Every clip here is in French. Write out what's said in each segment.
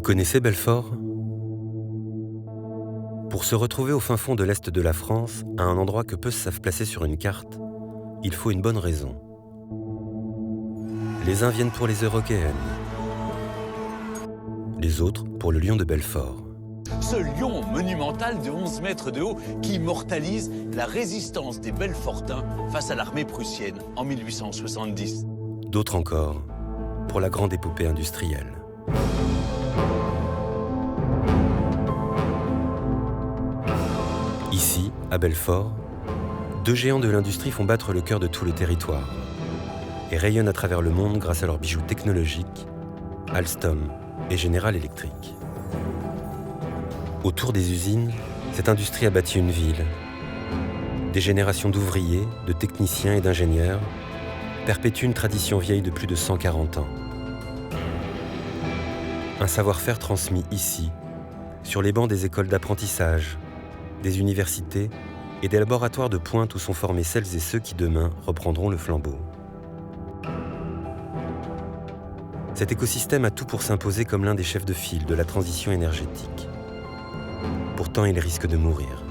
connaissez Belfort ? Pour se retrouver au fin fond de l'Est de la France, à un endroit que peu savent placer sur une carte, il faut une bonne raison. Les uns viennent pour les Eurockéennes, les autres pour le lion de Belfort. Ce lion monumental de 11 mètres de haut qui immortalise la résistance des Belfortins face à l'armée prussienne en 1870. D'autres encore pour la grande épopée industrielle. Ici, à Belfort, deux géants de l'industrie font battre le cœur de tout le territoire et rayonnent à travers le monde grâce à leurs bijoux technologiques, Alstom et General Electric. Autour des usines, cette industrie a bâti une ville. Des générations d'ouvriers, de techniciens et d'ingénieurs perpétuent une tradition vieille de plus de 140 ans. Un savoir-faire transmis ici, sur les bancs des écoles d'apprentissage, des universités et des laboratoires de pointe où sont formés celles et ceux qui demain reprendront le flambeau. Cet écosystème a tout pour s'imposer comme l'un des chefs de file de la transition énergétique. Pourtant, il risque de mourir.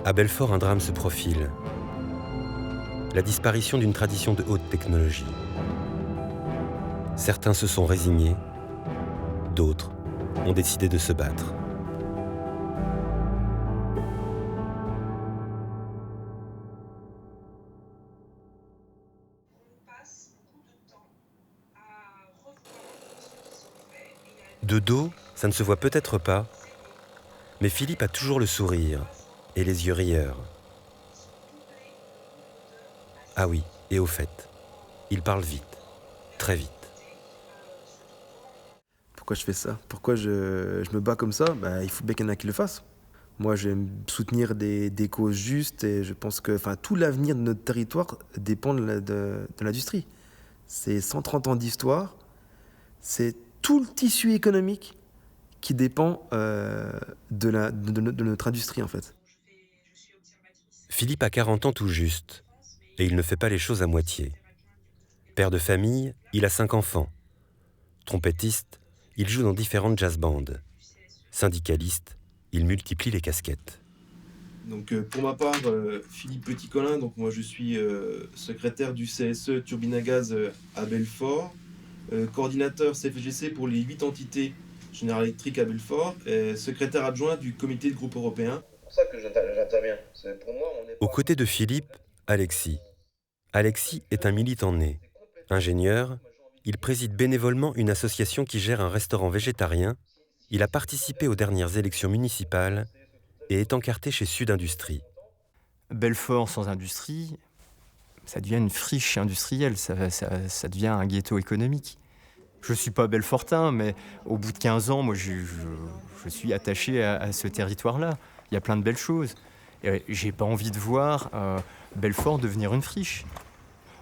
À Belfort, un drame se profile. La disparition d'une tradition de haute technologie. Certains se sont résignés, d'autres ont décidé de se battre. De dos, ça ne se voit peut-être pas, mais Philippe a toujours le sourire et les yeux rieurs. Ah oui, et au fait, il parle vite, très vite. Pourquoi je fais ça ? Pourquoi je me bats comme ça ? Il faut bien qu'il y en a qui le fassent. Moi, j'aime soutenir des causes justes et je pense que tout l'avenir de notre territoire dépend de l'industrie. C'est 130 ans d'histoire, c'est tout le tissu économique qui dépend de notre industrie en fait. Philippe a 40 ans tout juste et il ne fait pas les choses à moitié. Père de famille, il a 5 enfants. Trompettiste, il joue dans différentes jazz bands. Syndicaliste, il multiplie les casquettes. Donc pour ma part, Philippe Petit-Colin, donc moi je suis secrétaire du CSE Turbine à Gaz à Belfort, coordinateur CFGC pour les 8 entités General Electric à Belfort, et secrétaire adjoint du comité de groupe européen. C'est pour ça que j'interviens. Pour moi, on est Aux côtés de Philippe, Alexis. Alexis est un militant né. Ingénieur, il préside bénévolement une association qui gère un restaurant végétarien. Il a participé aux dernières élections municipales et est encarté chez Sud Industrie. Belfort sans industrie, ça devient une friche industrielle, ça devient un ghetto économique. Je ne suis pas belfortin, mais au bout de 15 ans, moi, je suis attaché à ce territoire-là. Il y a plein de belles choses. Et j'ai pas envie de voir Belfort devenir une friche.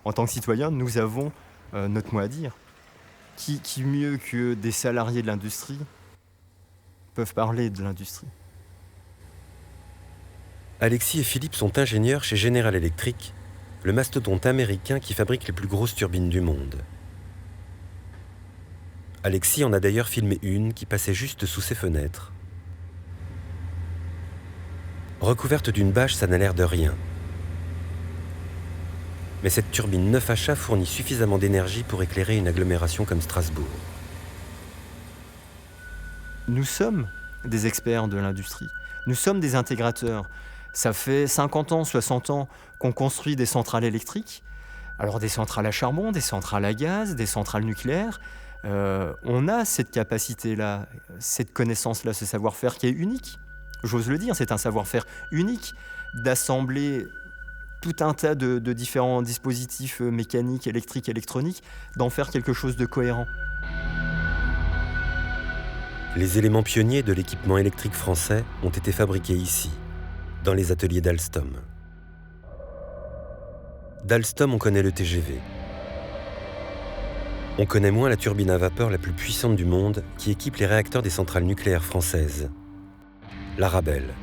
En tant que citoyen, nous avons notre mot à dire. Qui mieux que des salariés de l'industrie peuvent parler de l'industrie ? Alexis et Philippe sont ingénieurs chez General Electric, le mastodonte américain qui fabrique les plus grosses turbines du monde. Alexis en a d'ailleurs filmé une qui passait juste sous ses fenêtres. Recouverte d'une bâche, ça n'a l'air de rien. Mais cette turbine neuf achat fournit suffisamment d'énergie pour éclairer une agglomération comme Strasbourg. Nous sommes des experts de l'industrie. Nous sommes des intégrateurs. Ça fait 50 ans, 60 ans qu'on construit des centrales électriques. Alors des centrales à charbon, des centrales à gaz, des centrales nucléaires. On a cette capacité-là, cette connaissance-là, ce savoir-faire qui est unique. J'ose le dire, c'est un savoir-faire unique d'assembler tout un tas de différents dispositifs mécaniques, électriques, électroniques, d'en faire quelque chose de cohérent. Les éléments pionniers de l'équipement électrique français ont été fabriqués ici, dans les ateliers d'Alstom. D'Alstom, on connaît le TGV. On connaît moins la turbine à vapeur la plus puissante du monde qui équipe les réacteurs des centrales nucléaires françaises, l'Arabelle.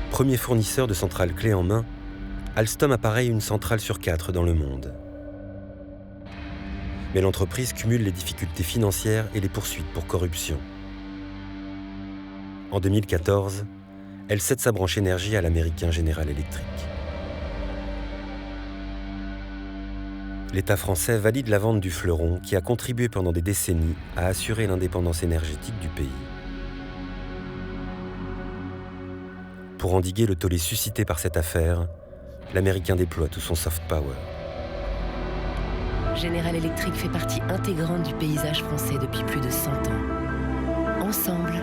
Premier fournisseur de centrales clés en main, Alstom appareille une centrale sur 4 dans le monde. Mais l'entreprise cumule les difficultés financières et les poursuites pour corruption. En 2014, elle cède sa branche énergie à l'américain General Electric. L'État français valide la vente du fleuron qui a contribué pendant des décennies à assurer l'indépendance énergétique du pays. Pour endiguer le tollé suscité par cette affaire, l'Américain déploie tout son soft power. General Electric fait partie intégrante du paysage français depuis plus de 100 ans. Ensemble,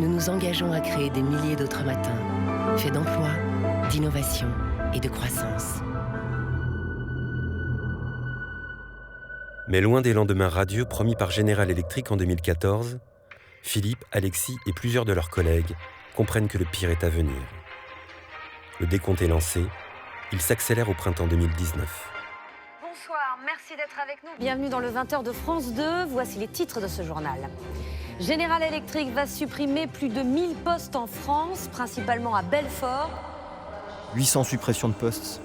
nous nous engageons à créer des milliers d'autres matins, faits d'emploi, d'innovation et de croissance. Mais loin des lendemains radieux promis par General Electric en 2014, Philippe, Alexis et plusieurs de leurs collègues comprennent que le pire est à venir. Le décompte est lancé, il s'accélère au printemps 2019. Bonsoir, merci d'être avec nous. Bienvenue dans le 20h de France 2. Voici les titres de ce journal. General Electric va supprimer plus de 1000 postes en France, principalement à Belfort. 800 suppressions de postes,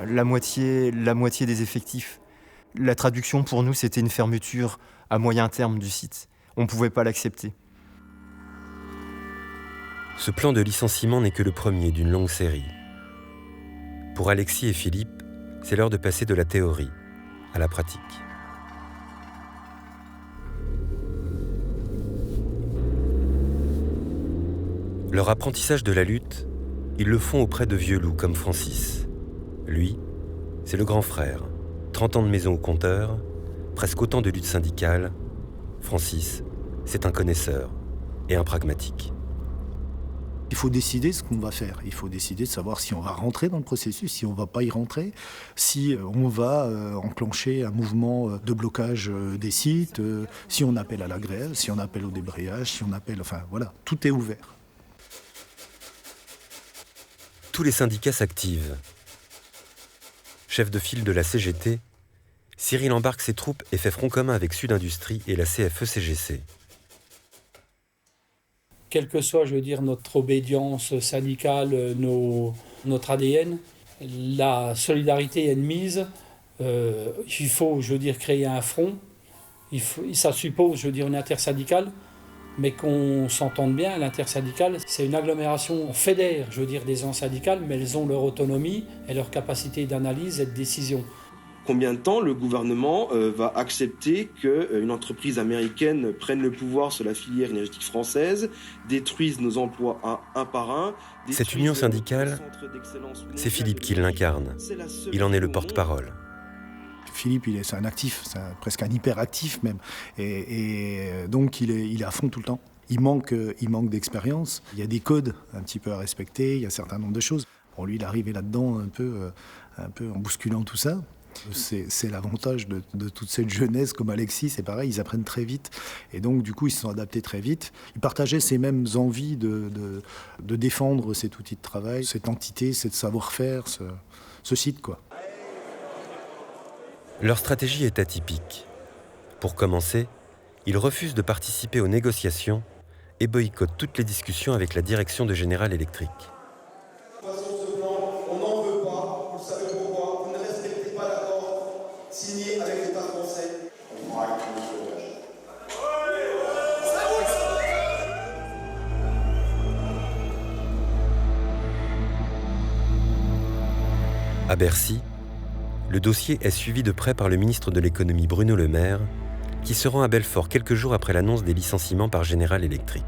la moitié des effectifs. La traduction pour nous, c'était une fermeture à moyen terme du site. On ne pouvait pas l'accepter. Ce plan de licenciement n'est que le premier d'une longue série. Pour Alexis et Philippe, c'est l'heure de passer de la théorie à la pratique. Leur apprentissage de la lutte, ils le font auprès de vieux loups comme Francis. Lui, c'est le grand frère, 30 ans de maison au compteur, presque autant de luttes syndicales. Francis, c'est un connaisseur et un pragmatique. Il faut décider ce qu'on va faire. Il faut décider de savoir si on va rentrer dans le processus, si on ne va pas y rentrer, si on va enclencher un mouvement de blocage des sites, si on appelle à la grève, si on appelle au débrayage, si on appelle... Enfin voilà, tout est ouvert. Tous les syndicats s'activent. Chef de file de la CGT, Cyril embarque ses troupes et fait front commun avec Sud Industrie et la CFE-CGC. Quelle que soit, notre obédience syndicale, notre ADN, la solidarité est de mise. Il faut, créer un front. Ça suppose, une intersyndicale, mais qu'on s'entende bien. L'intersyndicale, c'est une agglomération, on fédère, des ans syndicales, mais elles ont leur autonomie et leur capacité d'analyse et de décision. Combien de temps le gouvernement va accepter qu'une entreprise américaine prenne le pouvoir sur la filière énergétique française, détruise nos emplois un par un. Cette union syndicale, c'est Philippe qui l'incarne. Il en est le porte-parole. Philippe, c'est un actif, presque un hyperactif même. Et donc il est à fond tout le temps. Il manque d'expérience. Il y a des codes un petit peu à respecter, il y a un certain nombre de choses. Bon, lui, il est arrivé là-dedans un peu en bousculant tout ça. C'est l'avantage de toute cette jeunesse comme Alexis, c'est pareil, ils apprennent très vite. Et donc, du coup, ils se sont adaptés très vite. Ils partageaient ces mêmes envies de défendre cet outil de travail, cette entité, ce savoir-faire, ce site, quoi. Leur stratégie est atypique. Pour commencer, ils refusent de participer aux négociations et boycottent toutes les discussions avec la direction de General Electric. À Bercy, le dossier est suivi de près par le ministre de l'économie Bruno Le Maire, qui se rend à Belfort quelques jours après l'annonce des licenciements par General Electric.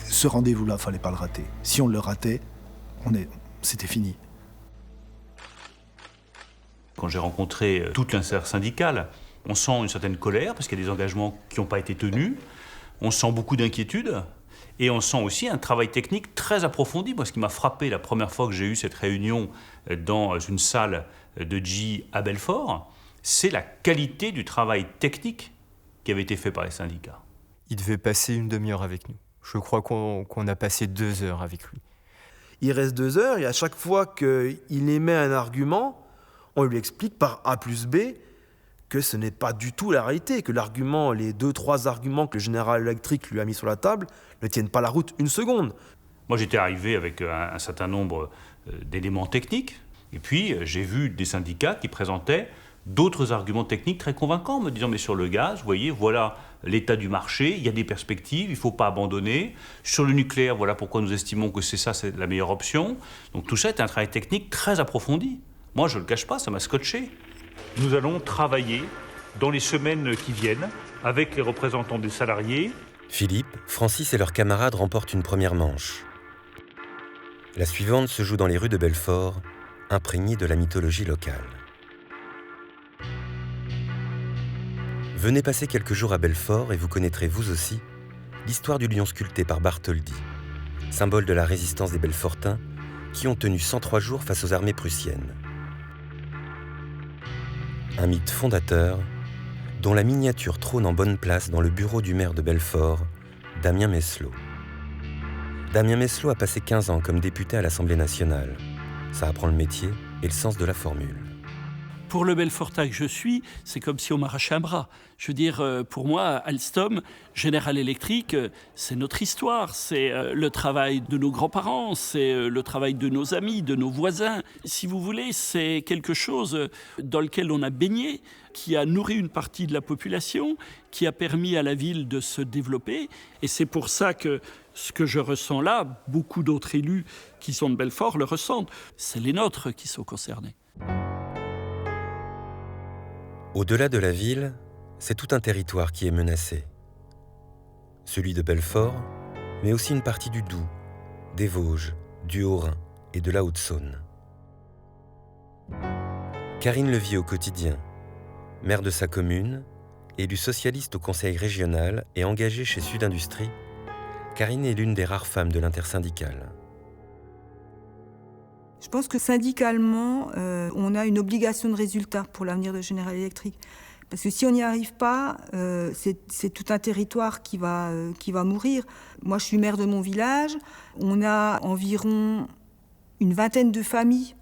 Ce rendez-vous-là, il ne fallait pas le rater. Si on le ratait, c'était fini. Quand j'ai rencontré toute l'intersyndicale, on sent une certaine colère parce qu'il y a des engagements qui n'ont pas été tenus. On sent beaucoup d'inquiétude. Et on sent aussi un travail technique très approfondi. Moi, ce qui m'a frappé la première fois que j'ai eu cette réunion dans une salle de GE à Belfort, c'est la qualité du travail technique qui avait été fait par les syndicats. Il devait passer une demi-heure avec nous. Je crois qu'on a passé 2 heures avec lui. Il reste 2 heures et à chaque fois qu'il émet un argument, on lui explique par A plus B que ce n'est pas du tout la réalité, que l'argument, les 2-3 arguments que le General Electric lui a mis sur la table ne tiennent pas la route une seconde. Moi, j'étais arrivé avec un certain nombre d'éléments techniques. Et puis, j'ai vu des syndicats qui présentaient d'autres arguments techniques très convaincants, me disant, mais sur le gaz, vous voyez, voilà l'état du marché, il y a des perspectives, il ne faut pas abandonner. Sur le nucléaire, voilà pourquoi nous estimons que c'est la meilleure option. Donc tout ça est un travail technique très approfondi. Moi, je ne le cache pas, ça m'a scotché. Nous allons travailler dans les semaines qui viennent avec les représentants des salariés. Philippe, Francis et leurs camarades remportent une première manche. La suivante se joue dans les rues de Belfort, imprégnée de la mythologie locale. Venez passer quelques jours à Belfort et vous connaîtrez vous aussi l'histoire du lion sculpté par Bartholdi, symbole de la résistance des Belfortins qui ont tenu 103 jours face aux armées prussiennes. Un mythe fondateur dont la miniature trône en bonne place dans le bureau du maire de Belfort, Damien Meslot. Damien Meslot a passé 15 ans comme député à l'Assemblée nationale. Ça apprend le métier et le sens de la formule. Pour le Belfortin que je suis, c'est comme si on m'arrachait un bras. Je veux dire, pour moi, Alstom, General Electric, c'est notre histoire, c'est le travail de nos grands-parents, c'est le travail de nos amis, de nos voisins. Si vous voulez, c'est quelque chose dans lequel on a baigné, qui a nourri une partie de la population, qui a permis à la ville de se développer. Et c'est pour ça que ce que je ressens là, beaucoup d'autres élus qui sont de Belfort le ressentent. C'est les nôtres qui sont concernés. Au-delà de la ville, c'est tout un territoire qui est menacé. Celui de Belfort, mais aussi une partie du Doubs, des Vosges, du Haut-Rhin et de la Haute-Saône. Karine le vit au quotidien. Maire de sa commune, élue socialiste au conseil régional et engagée chez Sud Industrie, Karine est l'une des rares femmes de l'intersyndicale. Je pense que syndicalement, on a une obligation de résultat pour l'avenir de General Electric. Parce que si on n'y arrive pas, c'est tout un territoire qui va mourir. Moi, je suis maire de mon village. On a environ une vingtaine de familles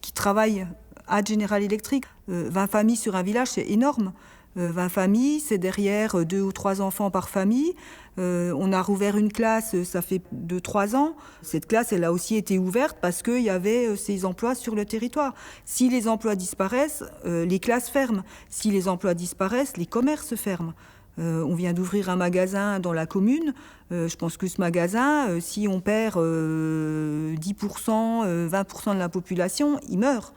qui travaillent à General Electric. 20 familles sur un village, c'est énorme. 20 familles, c'est derrière 2 ou 3 enfants par famille. On a rouvert une classe, ça fait 2-3 ans. Cette classe, elle a aussi été ouverte parce qu'il y avait ces emplois sur le territoire. Si les emplois disparaissent, les classes ferment. Si les emplois disparaissent, les commerces ferment. On vient d'ouvrir un magasin dans la commune. Je pense que ce magasin, si on perd 10%, 20% de la population, il meurt.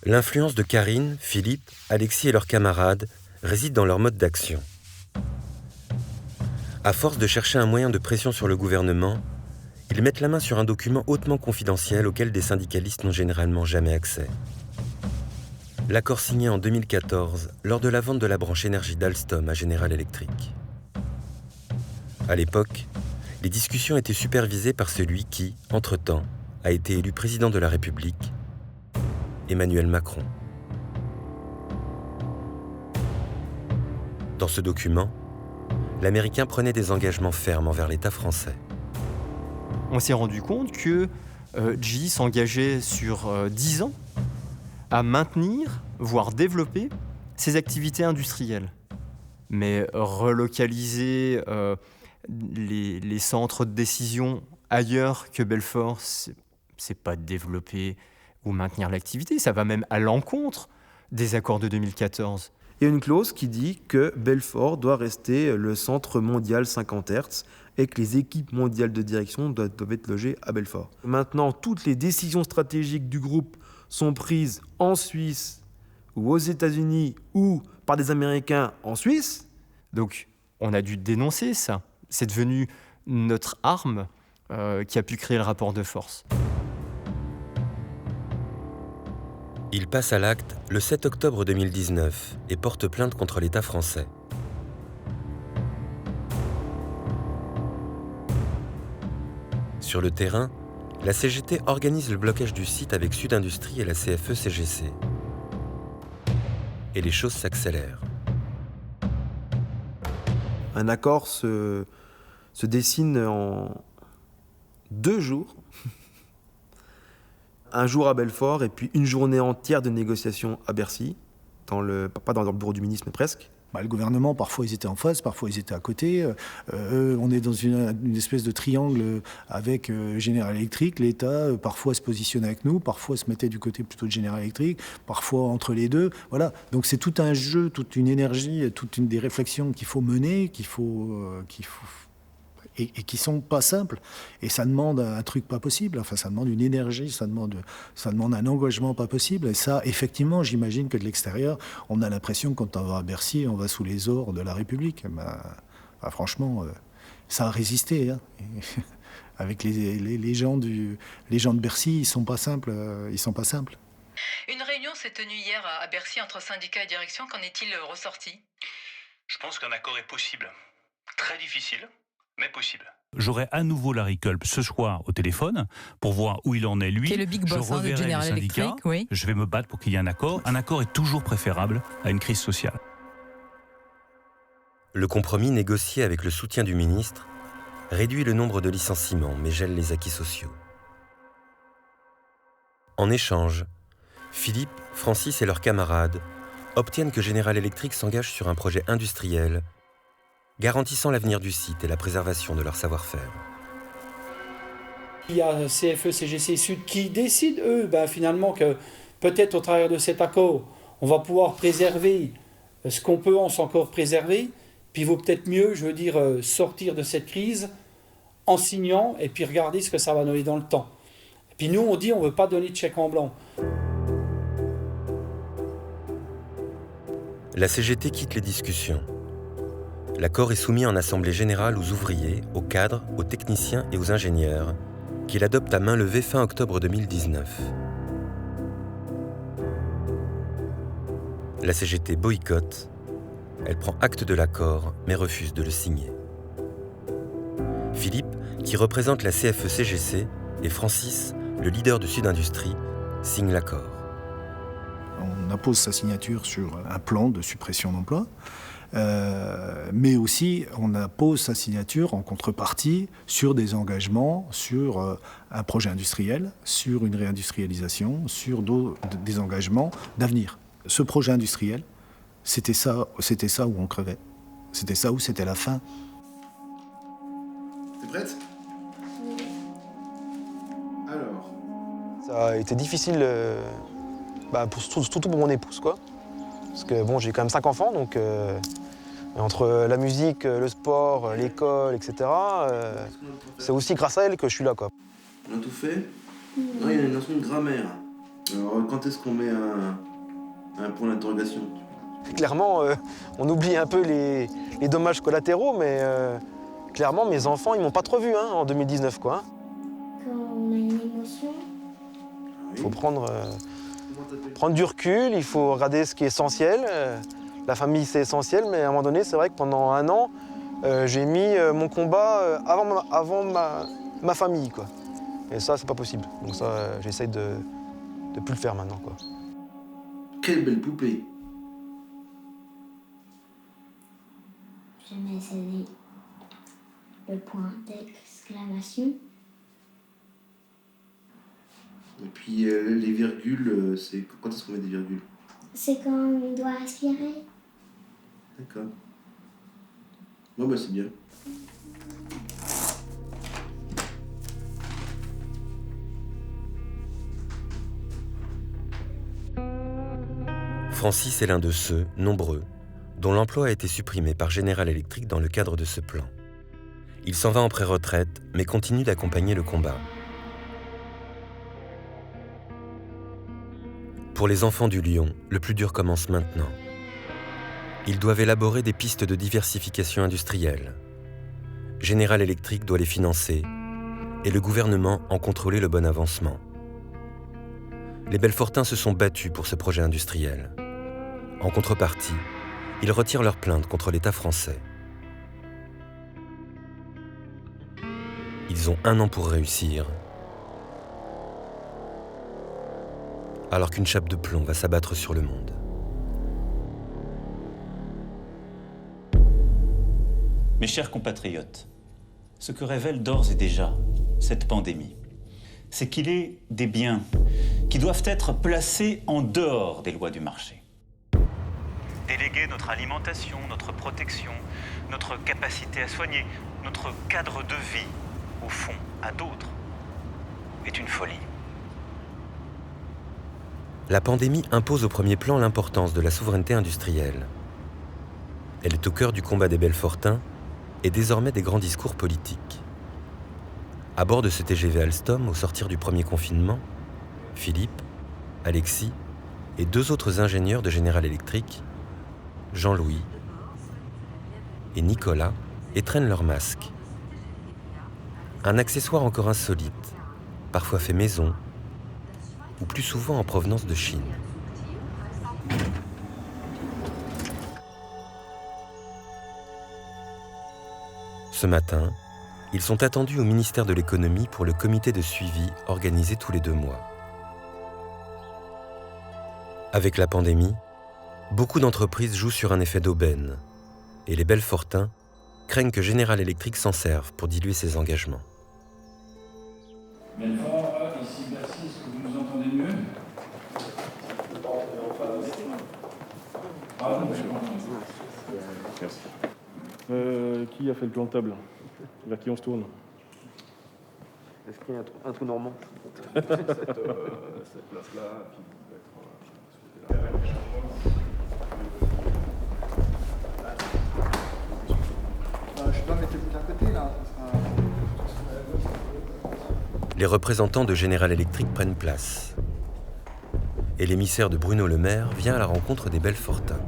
L'influence de Karine, Philippe, Alexis et leurs camarades réside dans leur mode d'action. À force de chercher un moyen de pression sur le gouvernement, ils mettent la main sur un document hautement confidentiel auquel des syndicalistes n'ont généralement jamais accès. L'accord signé en 2014 lors de la vente de la branche énergie d'Alstom à General Electric. À l'époque, les discussions étaient supervisées par celui qui, entre-temps, a été élu président de la République, Emmanuel Macron. Dans ce document, l'Américain prenait des engagements fermes envers l'État français. On s'est rendu compte que GE s'engageait sur 10 ans à maintenir, voire développer, ses activités industrielles. Mais relocaliser les centres de décision ailleurs que Belfort, c'est pas développer ou maintenir l'activité, ça va même à l'encontre des accords de 2014. Il y a une clause qui dit que Belfort doit rester le centre mondial 50 Hz et que les équipes mondiales de direction doivent être logées à Belfort. Maintenant, toutes les décisions stratégiques du groupe sont prises en Suisse ou aux États-Unis ou par des Américains en Suisse. Donc, on a dû dénoncer ça. C'est devenu notre arme qui a pu créer le rapport de force. Il passe à l'acte le 7 octobre 2019 et porte plainte contre l'État français. Sur le terrain, la CGT organise le blocage du site avec Sud Industrie et la CFE-CGC. Et les choses s'accélèrent. Un accord se dessine en 2 jours. Un jour à Belfort et puis une journée entière de négociations à Bercy, pas dans le bureau du ministre, mais presque. Le gouvernement, parfois, ils étaient en face, parfois, ils étaient à côté. On est dans une espèce de triangle avec General Electric. L'État, parfois, se positionnait avec nous, parfois, se mettait du côté plutôt de General Electric, parfois, entre les deux. Voilà. Donc, c'est tout un jeu, toute une énergie, des réflexions qu'il faut mener, et qui sont pas simples. Et ça demande un truc pas possible. Enfin, ça demande une énergie, ça demande un engagement pas possible. Et ça, effectivement, j'imagine que de l'extérieur, on a l'impression que quand on va à Bercy, on va sous les ors de la République. Franchement, ça a résisté. Hein. Avec les gens de Bercy, ils sont pas simples. Une réunion s'est tenue hier à Bercy entre syndicats et direction. Qu'en est-il ressorti ? Je pense qu'un accord est possible. Très difficile, mais possible. J'aurai à nouveau Larry Culp ce soir au téléphone pour voir où il en est, lui. Qui est le big boss de General Electric, oui. Je vais me battre pour qu'il y ait un accord. Un accord est toujours préférable à une crise sociale. Le compromis négocié avec le soutien du ministre réduit le nombre de licenciements mais gèle les acquis sociaux. En échange, Philippe, Francis et leurs camarades obtiennent que General Electric s'engage sur un projet industriel garantissant l'avenir du site et la préservation de leur savoir-faire. Il y a CFE-CGC Sud qui décident, eux, finalement, que peut-être au travers de cet accord, on va pouvoir préserver ce qu'on peut encore préserver, puis il vaut peut-être mieux, sortir de cette crise en signant et puis regarder ce que ça va donner dans le temps. Et puis nous, on dit on ne veut pas donner de chèque en blanc. La CGT quitte les discussions. L'accord est soumis en assemblée générale aux ouvriers, aux cadres, aux techniciens et aux ingénieurs, qui l'adoptent à main levée fin octobre 2019. La CGT boycotte. Elle prend acte de l'accord, mais refuse de le signer. Philippe, qui représente la CFE-CGC, et Francis, le leader de Sud Industrie, signent l'accord. On appose sa signature sur un plan de suppression d'emplois. Mais aussi, on appose sa signature en contrepartie sur des engagements, sur un projet industriel, sur une réindustrialisation, sur des engagements d'avenir. Ce projet industriel, c'était ça où on crevait. C'était ça où c'était la fin. T'es prête ? Alors. Ça a été difficile, surtout pour mon épouse, quoi. Parce que j'ai quand même 5 enfants, donc entre la musique, le sport, l'école, etc., c'est aussi grâce à elle que je suis là, quoi. On a tout fait ? Non, il y a une notion de grammaire. Alors, quand est-ce qu'on met un point d'interrogation ? Clairement, on oublie un peu les dommages collatéraux, mais clairement, mes enfants, ils m'ont pas trop vu en 2019, quoi. Quand on a une émotion. Il faut prendre du recul, il faut regarder ce qui est essentiel. La famille, c'est essentiel, mais à un moment donné, c'est vrai que pendant 1 an, j'ai mis mon combat avant ma famille, quoi. Et ça, c'est pas possible. Donc ça, j'essaye de plus le faire maintenant, quoi. Quelle belle poupée! Je mets le point d'exclamation. Et puis les virgules, c'est quand est-ce qu'on met des virgules? C'est quand on doit respirer. D'accord. Bon c'est bien. Francis est l'un de ceux, nombreux, dont l'emploi a été supprimé par General Electric dans le cadre de ce plan. Il s'en va en pré-retraite, mais continue d'accompagner le combat. Pour les enfants du Lion, le plus dur commence maintenant. Ils doivent élaborer des pistes de diversification industrielle. General Electric doit les financer et le gouvernement en contrôler le bon avancement. Les Belfortins se sont battus pour ce projet industriel. En contrepartie, ils retirent leur plainte contre l'État français. Ils ont 1 an pour réussir, alors qu'une chape de plomb va s'abattre sur le monde. Mes chers compatriotes, ce que révèle d'ores et déjà cette pandémie, c'est qu'il est des biens qui doivent être placés en dehors des lois du marché. Déléguer notre alimentation, notre protection, notre capacité à soigner, notre cadre de vie, au fond, à d'autres, est une folie. La pandémie impose au premier plan l'importance de la souveraineté industrielle. Elle est au cœur du combat des Belfortins et désormais des grands discours politiques. À bord de ce TGV Alstom, au sortir du premier confinement, Philippe, Alexis et 2 autres ingénieurs de General Electric, Jean-Louis et Nicolas, étreignent leur masque. Un accessoire encore insolite, parfois fait maison, ou plus souvent en provenance de Chine. Ce matin, ils sont attendus au ministère de l'économie pour le comité de suivi organisé tous les 2 mois. Avec la pandémie, beaucoup d'entreprises jouent sur un effet d'aubaine et les Belfortins craignent que General Electric s'en serve pour diluer ses engagements. Belfort, ici Bercy, est-ce que vous nous entendez mieux? Pardon, je comprends. Merci. Qui a fait le plan de table? Vers qui on se tourne? Est-ce qu'il y a un trou normand? Cette place-là, puis je sais pas, mettez-vous d'un côté là. Les représentants de General Electric prennent place. Et l'émissaire de Bruno Le Maire vient à la rencontre des Belfortins.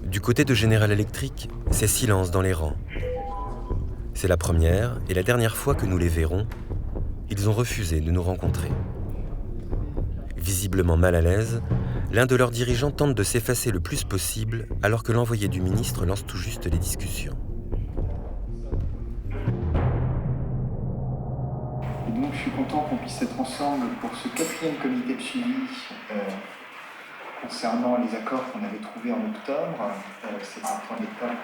Du côté de General Electric, c'est silence dans les rangs. C'est la première et la dernière fois que nous les verrons. Ils ont refusé de nous rencontrer. Visiblement mal à l'aise, l'un de leurs dirigeants tente de s'effacer le plus possible alors que l'envoyé du ministre lance tout juste les discussions. Et donc je suis content qu'on puisse être ensemble pour ce 4e comité de suivi concernant les accords qu'on avait trouvés en octobre. C'est un point d'étape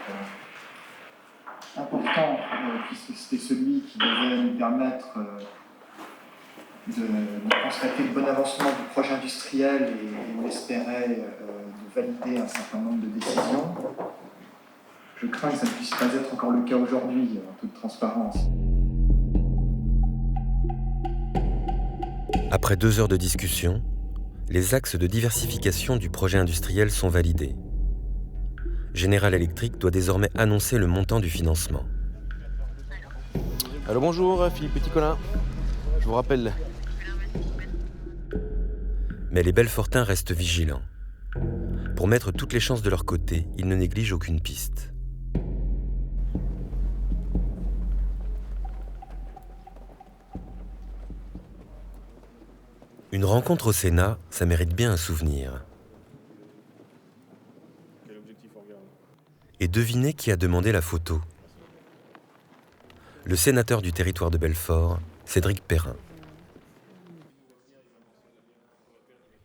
important puisque c'était celui qui devait nous permettre de constater le bon avancement du projet industriel et on espérait de valider un certain nombre de décisions. Je crains que ça ne puisse pas être encore le cas aujourd'hui, en toute transparence. Après 2 heures de discussion, les axes de diversification du projet industriel sont validés. General Electric doit désormais annoncer le montant du financement. Allô, bonjour, Philippe Petit-Colin. Je vous rappelle. Mais les Belfortins restent vigilants. Pour mettre toutes les chances de leur côté, ils ne négligent aucune piste. Une rencontre au Sénat, ça mérite bien un souvenir. Et devinez qui a demandé la photo. Le sénateur du territoire de Belfort, Cédric Perrin.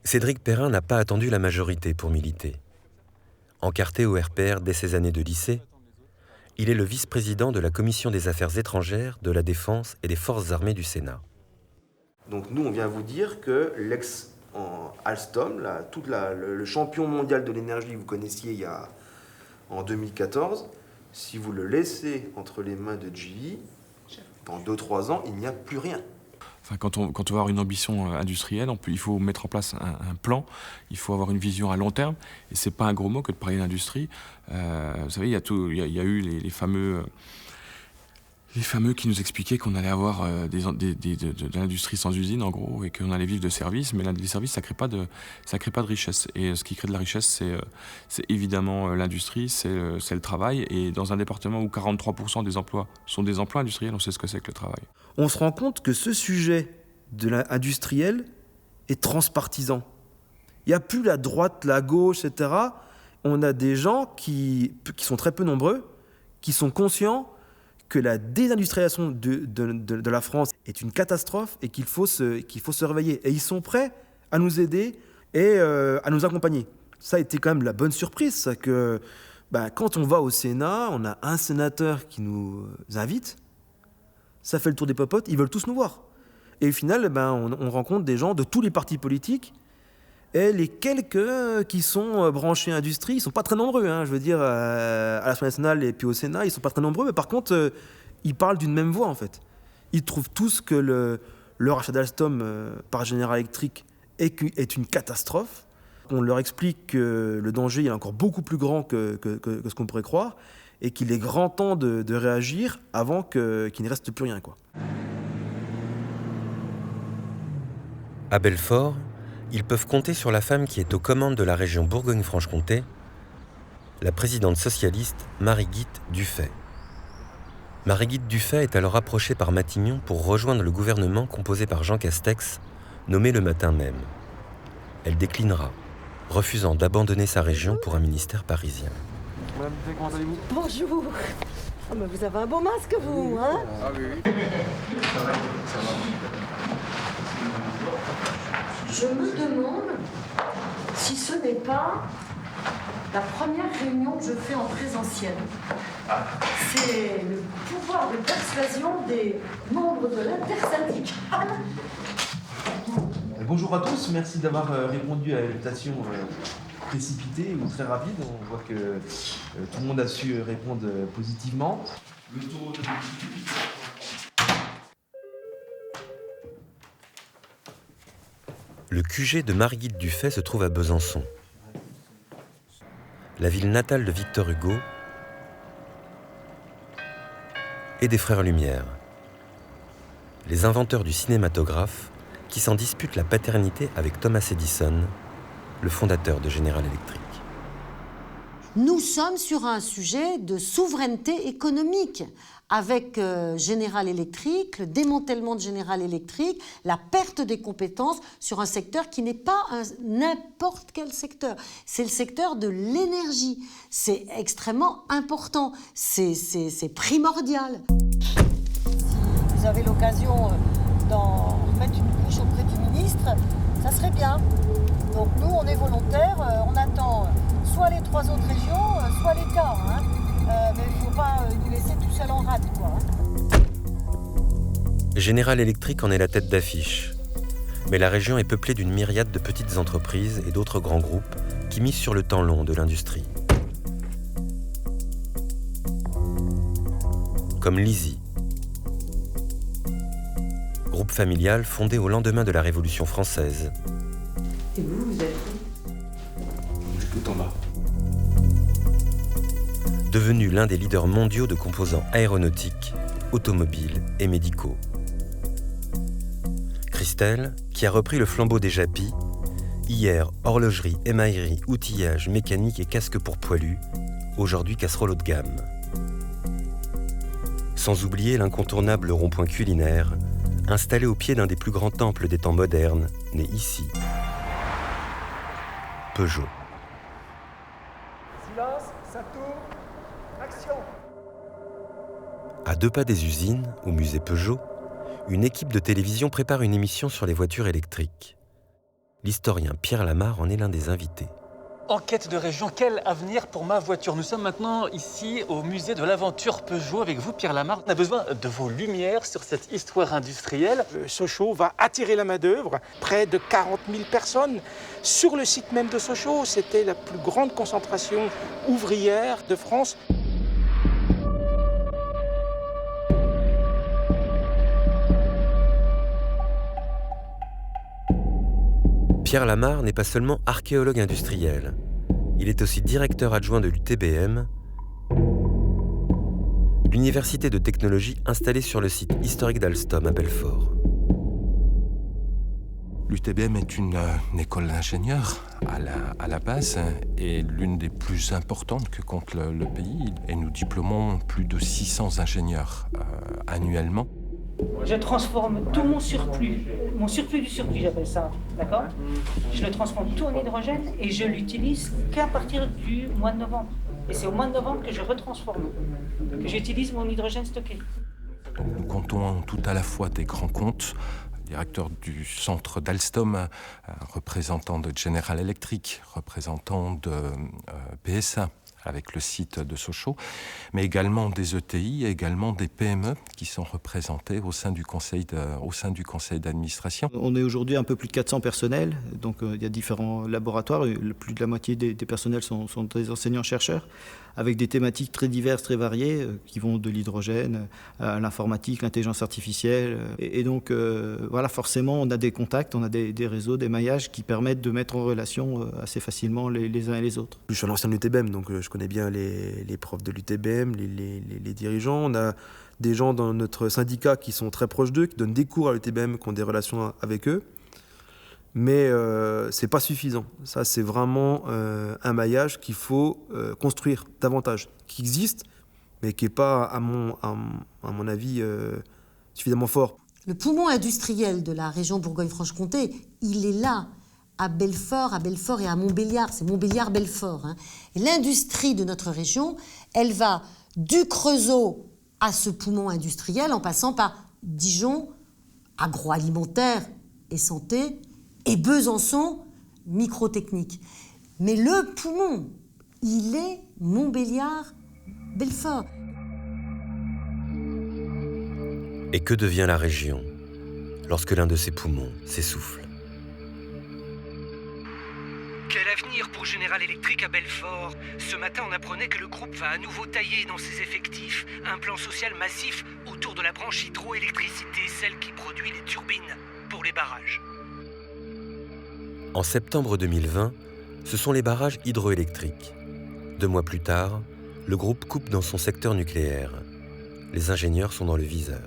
Cédric Perrin n'a pas attendu la majorité pour militer. Encarté au RPR dès ses années de lycée, il est le vice-président de la Commission des Affaires étrangères, de la Défense et des Forces armées du Sénat. Donc nous, on vient vous dire que l'ex-Alstom, le champion mondial de l'énergie que vous connaissiez en 2014, si vous le laissez entre les mains de GE, dans 2-3 ans, il n'y a plus rien. Enfin, quand on va avoir une ambition industrielle, il faut mettre en place un plan, il faut avoir une vision à long terme, et c'est pas un gros mot que de parler d'industrie. Vous savez, il y a eu les fameux qui nous expliquaient qu'on allait avoir de l'industrie sans usine, en gros, et qu'on allait vivre de services, mais les services, ça crée pas de richesse. Et ce qui crée de la richesse, c'est évidemment l'industrie, c'est le travail. Et dans un département où 43% des emplois sont des emplois industriels, on sait ce que c'est que le travail. On se rend compte que ce sujet de l'industriel est transpartisan. Il n'y a plus la droite, la gauche, etc. On a des gens qui sont très peu nombreux, qui sont conscients que la désindustrialisation de la France est une catastrophe et qu'il faut se réveiller. Et ils sont prêts à nous aider et à nous accompagner. Ça a été quand même la bonne surprise, ça, que quand on va au Sénat, on a un sénateur qui nous invite, ça fait le tour des popotes, ils veulent tous nous voir. Et au final, on rencontre des gens de tous les partis politiques. Et les quelques qui sont branchés industrie, ils ne sont pas très nombreux. Je veux dire, à l'Assemblée nationale et puis au Sénat, ils ne sont pas très nombreux. Mais par contre, ils parlent d'une même voix, en fait. Ils trouvent tous que le rachat d'Alstom par General Electric est une catastrophe. On leur explique que le danger est encore beaucoup plus grand que ce qu'on pourrait croire et qu'il est grand temps de réagir avant qu'il ne reste plus rien, quoi. À Belfort, ils peuvent compter sur la femme qui est aux commandes de la région Bourgogne-Franche-Comté, la présidente socialiste Marie-Guite Dufay. Marie-Guite Dufay est alors approchée par Matignon pour rejoindre le gouvernement composé par Jean Castex, nommé le matin même. Elle déclinera, refusant d'abandonner sa région pour un ministère parisien. Madame Dufay, comment allez-vous ? Bonjour. Oh, mais vous avez un beau masque, vous, hein ? Ah oui. Ça va. Je me demande si ce n'est pas la première réunion que je fais en présentiel. C'est le pouvoir de persuasion des membres de l'intersyndicale. Bonjour à tous, merci d'avoir répondu à l'invitation précipitée ou très rapide. On voit que tout le monde a su répondre positivement. Le taux de... Le QG de Marie-Guite Dufay se trouve à Besançon. La ville natale de Victor Hugo et des Frères Lumière, les inventeurs du cinématographe qui s'en disputent la paternité avec Thomas Edison, le fondateur de General Electric. Nous sommes sur un sujet de souveraineté économique, avec General Electric, le démantèlement de General Electric, la perte des compétences sur un secteur qui n'est pas n'importe quel secteur. C'est le secteur de l'énergie. C'est extrêmement important. C'est primordial. Si vous avez l'occasion d'en mettre une couche auprès du ministre, ça serait bien. Donc nous, on est volontaires, on attend soit les 3 autres régions, soit l'État. Mais il ne faut pas nous laisser tout seul en rade, quoi. General Electric en est la tête d'affiche. Mais la région est peuplée d'une myriade de petites entreprises et d'autres grands groupes qui misent sur le temps long de l'industrie. Comme Lizzie, groupe familial fondé au lendemain de la Révolution française. Et vous êtes où ? Tout en bas. Devenu l'un des leaders mondiaux de composants aéronautiques, automobiles et médicaux. Christelle, qui a repris le flambeau des Japy, hier horlogerie, émaillerie, outillage, mécanique et casque pour poilus, aujourd'hui casserole haut de gamme. Sans oublier l'incontournable rond-point culinaire, installé au pied d'un des plus grands temples des temps modernes, né ici. Peugeot. Silence, ça tourne, action. À 2 pas des usines, au musée Peugeot, une équipe de télévision prépare une émission sur les voitures électriques. L'historien Pierre Lamarre en est l'un des invités. Enquête de région, quel avenir pour ma voiture? Nous sommes maintenant ici au musée de l'aventure Peugeot avec vous, Pierre Lamarre. On a besoin de vos lumières sur cette histoire industrielle. Sochaux va attirer la main-d'œuvre, près de 40 000 personnes. Sur le site même de Sochaux, c'était la plus grande concentration ouvrière de France. Pierre Lamarre n'est pas seulement archéologue industriel, il est aussi directeur adjoint de l'UTBM, l'université de technologie installée sur le site historique d'Alstom à Belfort. L'UTBM est une école d'ingénieurs à la base et l'une des plus importantes que compte le pays. Et nous diplômons plus de 600 ingénieurs annuellement. Je transforme tout mon surplus du surplus, j'appelle ça, d'accord? Je le transforme tout en hydrogène et je l'utilise qu'à partir du mois de novembre. Et c'est au mois de novembre que je retransforme, que j'utilise mon hydrogène stocké. Donc nous comptons tout à la fois des grands comptes, directeur du centre d'Alstom, représentant de General Electric, représentant de PSA, avec le site de Sochaux, mais également des ETI, également des PME qui sont représentés au sein du conseil d'administration. On est aujourd'hui un peu plus de 400 personnels, donc il y a différents laboratoires, plus de la moitié des personnels sont des enseignants-chercheurs, avec des thématiques très diverses, très variées, qui vont de l'hydrogène à l'informatique, l'intelligence artificielle. Et donc, voilà, forcément, on a des contacts, on a des réseaux, des maillages qui permettent de mettre en relation assez facilement les uns et les autres. Je suis un ancien de l'UTBM, donc je connais bien les profs de l'UTBM, les dirigeants. On a des gens dans notre syndicat qui sont très proches d'eux, qui donnent des cours à l'UTBM, qui ont des relations avec eux. Mais ce n'est pas suffisant. Ça, c'est vraiment un maillage qu'il faut construire davantage, qui existe, mais qui n'est pas, à mon avis, suffisamment fort. Le poumon industriel de la région Bourgogne-Franche-Comté, il est là, à Belfort et à Montbéliard. C'est Montbéliard-Belfort. Hein. Et l'industrie de notre région, elle va du Creusot à ce poumon industriel, en passant par Dijon, agroalimentaire et santé, et Besançon, microtechnique. Mais le poumon, il est Montbéliard-Belfort. Et que devient la région lorsque l'un de ses poumons s'essouffle? Quel avenir pour General Electric à Belfort? Ce matin, on apprenait que le groupe va à nouveau tailler dans ses effectifs un plan social massif autour de la branche hydroélectricité, celle qui produit les turbines pour les barrages. En septembre 2020, ce sont les barrages hydroélectriques. 2 mois plus tard, le groupe coupe dans son secteur nucléaire. Les ingénieurs sont dans le viseur.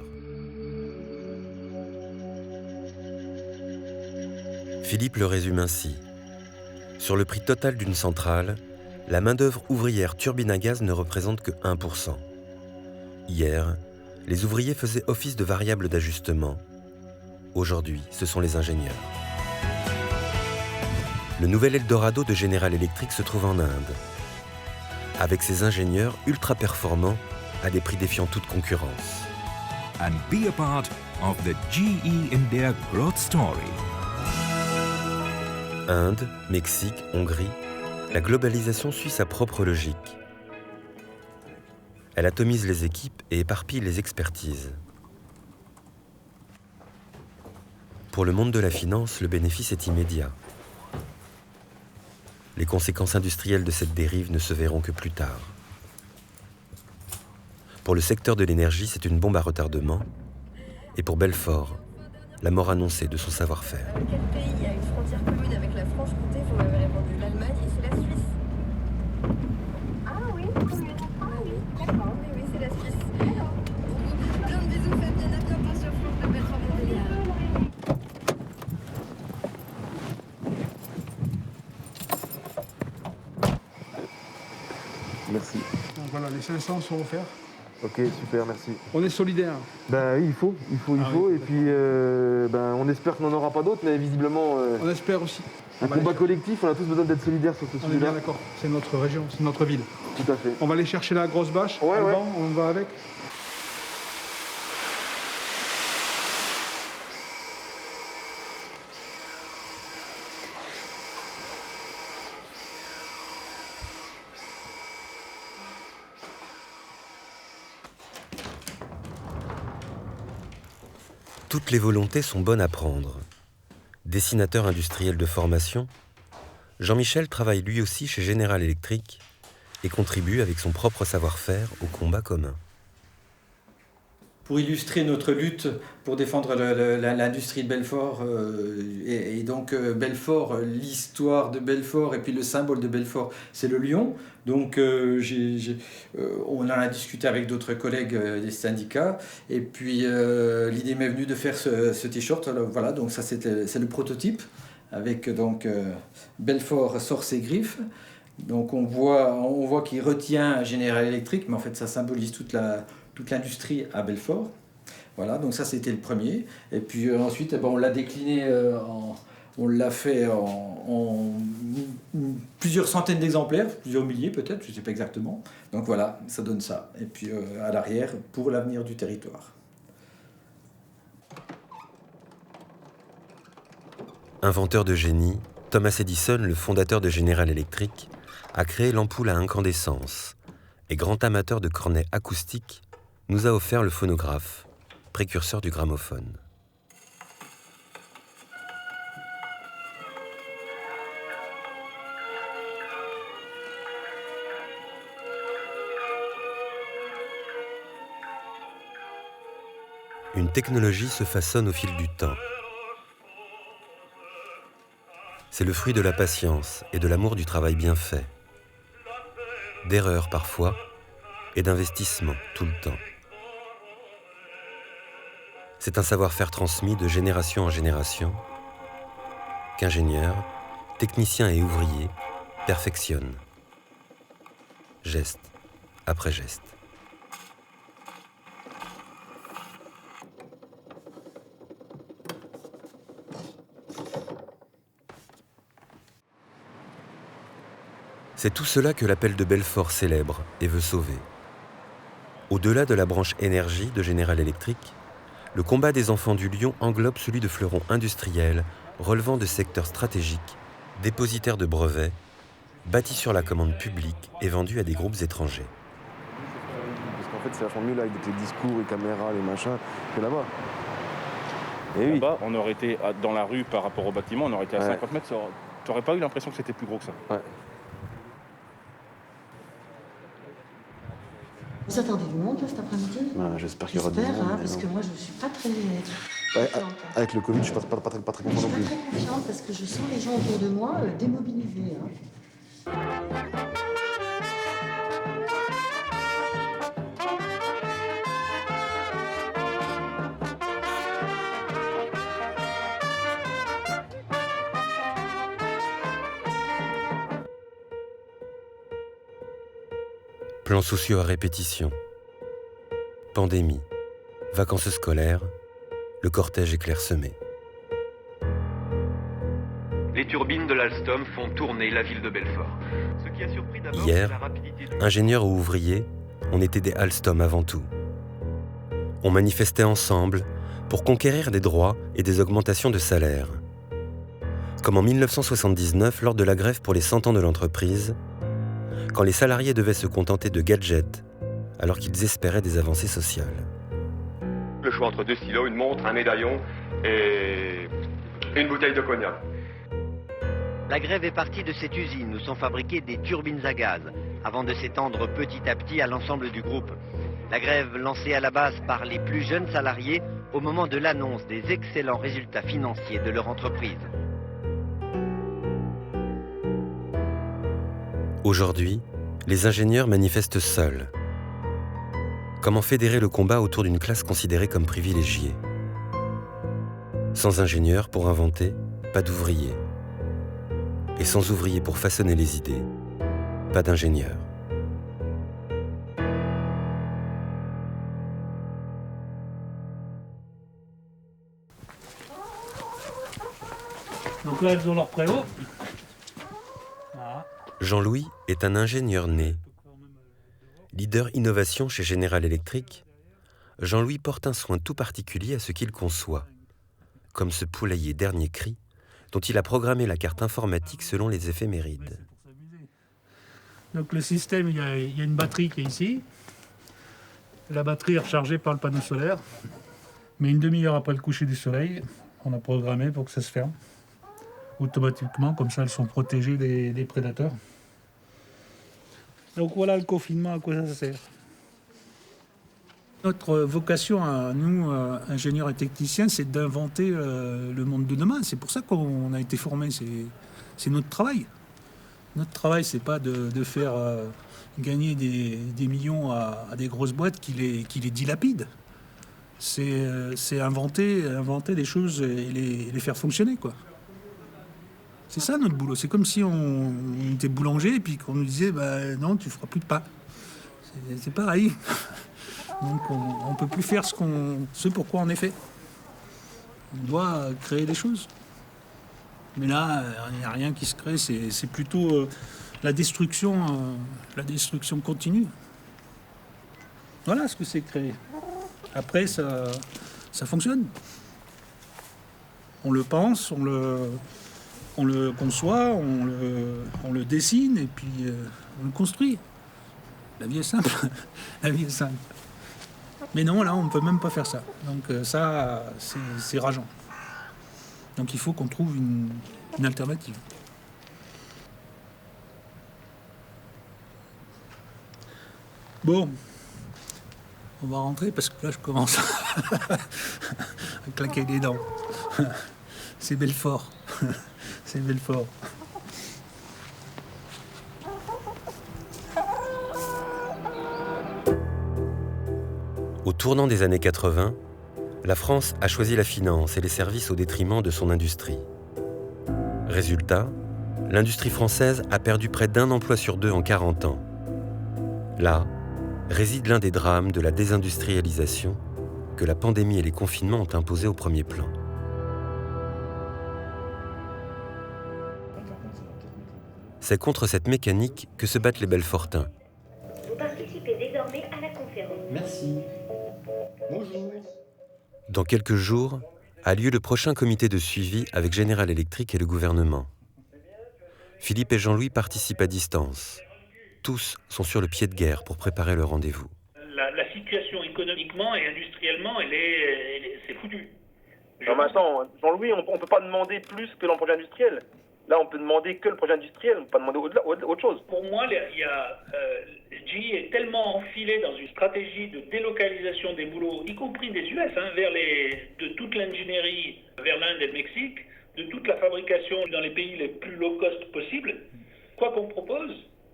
Philippe le résume ainsi. Sur le prix total d'une centrale, la main-d'œuvre ouvrière turbine à gaz ne représente que 1%. Hier, les ouvriers faisaient office de variable d'ajustement. Aujourd'hui, ce sont les ingénieurs. Le nouvel Eldorado de General Electric se trouve en Inde, avec ses ingénieurs ultra performants à des prix défiant toute concurrence. And be a part of the GE India growth story. Inde, Mexique, Hongrie, la globalisation suit sa propre logique. Elle atomise les équipes et éparpille les expertises. Pour le monde de la finance, le bénéfice est immédiat. Les conséquences industrielles de cette dérive ne se verront que plus tard. Pour le secteur de l'énergie, c'est une bombe à retardement. Et pour Belfort, la mort annoncée de son savoir-faire. Quel pays a une frontière commune avec la Franche-Comté? Vous m'avez répondu l'Allemagne et c'est la Suisse. Ah oui, d'accord, oui, c'est la Suisse. Alors, plein de bisous, Fabienne, à bientôt sur France de Belfort Montbéliard. Merci. Donc voilà, les 500 sont offerts. Ok, super, merci. On est solidaires. Ben oui, il faut. Oui, et puis, on espère qu'on n'en aura pas d'autres, mais visiblement... On espère aussi. Un combat collectif, on a tous besoin d'être solidaires sur ce sujet-là. On est bien d'accord, c'est notre région, c'est notre ville. Tout à fait. On va aller chercher la grosse bâche, ouais. On va avec. Toutes les volontés sont bonnes à prendre. Dessinateur industriel de formation, Jean-Michel travaille lui aussi chez General Electric et contribue avec son propre savoir-faire au combat commun. Pour illustrer notre lutte pour défendre l'industrie de Belfort, et donc Belfort, l'histoire de Belfort et puis le symbole de Belfort, c'est le lion. Donc on en a discuté avec d'autres collègues des syndicats et puis l'idée m'est venue de faire ce t-shirt. Alors, voilà, donc ça c'est le prototype avec donc Belfort sort ses griffes. Donc on voit qu'il retient General Electric, mais en fait ça symbolise toute l'industrie à Belfort. Voilà, donc ça c'était le premier. Et puis ensuite, on l'a décliné, on l'a fait en plusieurs centaines d'exemplaires, plusieurs milliers peut-être, je ne sais pas exactement. Donc voilà, ça donne ça. Et puis à l'arrière, pour l'avenir du territoire. Inventeur de génie, Thomas Edison, le fondateur de General Electric, a créé l'ampoule à incandescence et grand amateur de cornets acoustiques, nous a offert le phonographe, précurseur du gramophone. Une technologie se façonne au fil du temps. C'est le fruit de la patience et de l'amour du travail bien fait, d'erreurs parfois et d'investissements tout le temps. C'est un savoir-faire transmis de génération en génération qu'ingénieurs, techniciens et ouvriers perfectionnent, geste après geste. C'est tout cela que l'appel de Belfort célèbre et veut sauver. Au-delà de la branche énergie de General Electric, le combat des enfants du Lion englobe celui de fleurons industriels relevant de secteurs stratégiques, dépositaires de brevets, bâtis sur la commande publique et vendus à des groupes étrangers. Parce qu'en fait, c'est vachement mieux là avec les discours, les caméras, les machins, que là-bas. Et oui. Là-bas, on aurait été dans la rue par rapport au bâtiment, on aurait été à 50 mètres, tu n'aurais pas eu l'impression que c'était plus gros que ça. Ouais. Vous attendez du monde là, cet après-midi? J'espère qu'il y aura du monde. J'espère, parce que moi je ne suis pas très confiante. Avec le Covid, je ne suis pas très confiant non plus. Je suis pas très confiante parce que je sens les gens autour de moi démobilisés. Plans sociaux à répétition, pandémie, vacances scolaires, le cortège est clairsemé. Les turbines de l'Alstom font tourner la ville de Belfort. Ce qui a surpris d'abord, Hier, c'est la rapidité du... ingénieurs ou ouvriers, on était des Alstom avant tout. On manifestait ensemble pour conquérir des droits et des augmentations de salaire. Comme en 1979, lors de la grève pour les 100 ans de l'entreprise, quand les salariés devaient se contenter de gadgets alors qu'ils espéraient des avancées sociales. Le choix entre 2 stylos, une montre, un médaillon et une bouteille de cognac. La grève est partie de cette usine où sont fabriquées des turbines à gaz, avant de s'étendre petit à petit à l'ensemble du groupe. La grève lancée à la base par les plus jeunes salariés au moment de l'annonce des excellents résultats financiers de leur entreprise. Aujourd'hui, les ingénieurs manifestent seuls. Comment fédérer le combat autour d'une classe considérée comme privilégiée? Sans ingénieurs pour inventer, pas d'ouvriers. Et sans ouvriers pour façonner les idées, pas d'ingénieurs. Donc là, elles ont leur préau. Voilà. Jean-Louis est un ingénieur né. Leader innovation chez General Electric, Jean-Louis porte un soin tout particulier à ce qu'il conçoit, comme ce poulailler dernier cri dont il a programmé la carte informatique selon les éphémérides. Donc le système, il y a une batterie qui est ici. La batterie est rechargée par le panneau solaire. Mais une demi-heure après le coucher du soleil, on a programmé pour que ça se ferme automatiquement, comme ça elles sont protégées des prédateurs. Donc voilà le confinement, à quoi ça sert. Notre vocation à nous, ingénieurs et techniciens, c'est d'inventer le monde de demain. C'est pour ça qu'on a été formés, c'est notre travail. Notre travail, c'est pas de faire gagner des millions à des grosses boîtes qui les dilapident. C'est inventer des choses et les faire fonctionner, quoi. C'est ça notre boulot. C'est comme si on était boulanger et puis qu'on nous disait non, tu feras plus de pain. C'est pareil. Donc on ne peut plus faire ce pourquoi on est fait. On doit créer des choses. Mais là, il n'y a rien qui se crée. C'est plutôt la destruction continue. Voilà ce que c'est créer. Après, ça fonctionne. On le pense, on On le conçoit, on le dessine et puis on le construit. La vie est simple. La vie est simple. Mais non, là, on ne peut même pas faire ça. Donc ça, c'est rageant. Donc il faut qu'on trouve une alternative. Bon, on va rentrer parce que là, je commence à claquer les dents. C'est Belfort. C'est Belfort. Au tournant des années 80, la France a choisi la finance et les services au détriment de son industrie. Résultat, l'industrie française a perdu près d'1 emploi sur 2 en 40 ans. Là réside l'un des drames de la désindustrialisation que la pandémie et les confinements ont imposé au premier plan. C'est contre cette mécanique que se battent les Belfortins. Vous participez désormais à la conférence. Merci. Bonjour. Dans quelques jours, a lieu le prochain comité de suivi avec General Electric et le gouvernement. Philippe et Jean-Louis participent à distance. Tous sont sur le pied de guerre pour préparer le rendez-vous. La situation économiquement et industriellement, c'est foutu. Non mais attends, Jean-Louis, on ne peut pas demander plus que dans le projet industriel. Là, on peut demander que le projet industriel, on ne peut pas demander autre chose. Pour moi, GE est tellement enfilé dans une stratégie de délocalisation des boulots, y compris des US, de toute l'ingénierie vers l'Inde et le Mexique, de toute la fabrication dans les pays les plus low cost possibles. Quoi qu'on propose,